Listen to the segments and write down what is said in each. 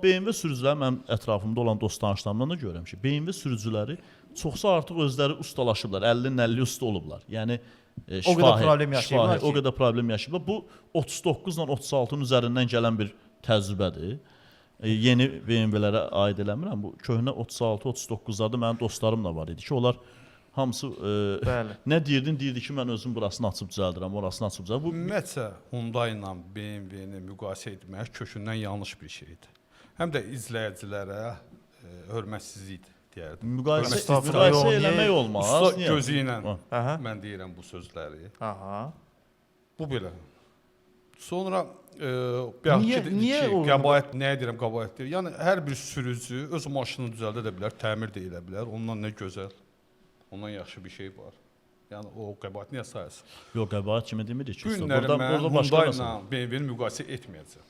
BMW sürücüləri mənim ətrafımda olan dost tanışlarımdan da görürəm ki, BMW sürücüləri çoxsa artıq özləri ustalaşıblar, 50-nin 50 usta olublar. Yəni O qədər problem yaşayıblar ki. o qədər problem yaşayıblar. Bu 39 ilə 36-nın üzərindən gələn bir təcrübədir. Yeni BMW-lərə aid eləmirəm. Bu köhnə 36-39-larda mənim dostlarım da var idi ki, onlar hamısı nə deyirdi ki, mən özüm burasını açıb düzəldirəm, orasını açıb düzəldirəm. Bu Ümumiyyətcə Hyundai ilə BMW-ni müqayisə etmək kökündən yanlış bir şeydir. Həm də izləyicilərə hörmətsizlikdir deyərdim. Müqayisə eləmək olmaz. Usta gözü ilə Aha. mən deyirəm bu sözləri. Aha. Bu belə. Sonra niyə qəbahət, nəyə deyirəm qəbahət deyir? Yəni hər bir sürücü öz maşınını düzəldə də bilər, təmir də edə bilər. Ondan nə gözəl, ondan yaxşı bir şey var. Yəni o qəbahət niyə sayılsın? Yox, qəbahət kimi demirik ki. Bu günləri mən Hyundai ilə BMW-ni müqayisə etməyəcəm.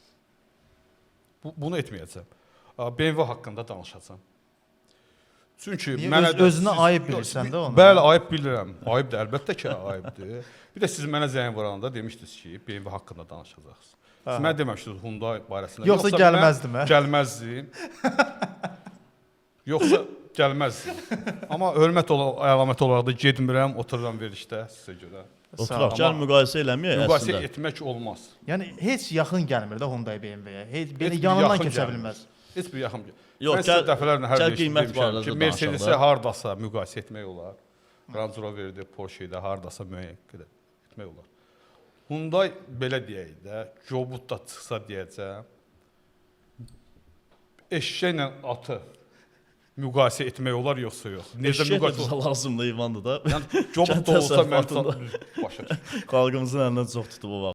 Bunu etməyəcəm. BMW haqqında danışacağam. Çünki mənə özünə ayıb bilirsən də onu. Bəli, ayıb bilirəm. Ayıbdır, əlbəttə ki, ayıbdır. Bir də siz mənə zəng vuranda demişdiniz ki, BMW haqqında danışacaqsınız. Siz mənə deməmişdiniz Hyundai barəsində. Yoxsa gəlməzdim, hə? Gəlməzdim. Yoxsa gəlməzdim. Amma hörmət əlaməti olaraq da getmirəm, otururam verilişdə sizə görə. Oturaq, gəl müqayisə eləməyək əslində. Müqayisə etmək olmaz. Yəni heç yaxın gəlmir də Hyundai BMW-yə. Heç belə yanından keçə bilməz. Heç bir yaxın. Yox, mən sizə dəfələrlə hər qiymət barədə ki, Mercedes-ə hardasa müqayisə etmək olar. Range Rover-də, Porsche-də hardasa müəyyən etmək olar. Hyundai belə deyək də, Jobut da çıxsa deyəcəm, eşşəklə atı müqayisə etmək olar yoxsa yox? Necə müqayisə lazımdır İvandı da. Yəni Jobut da olsa mən başa. Xalqımızın əlindən çox tutub o vaxt.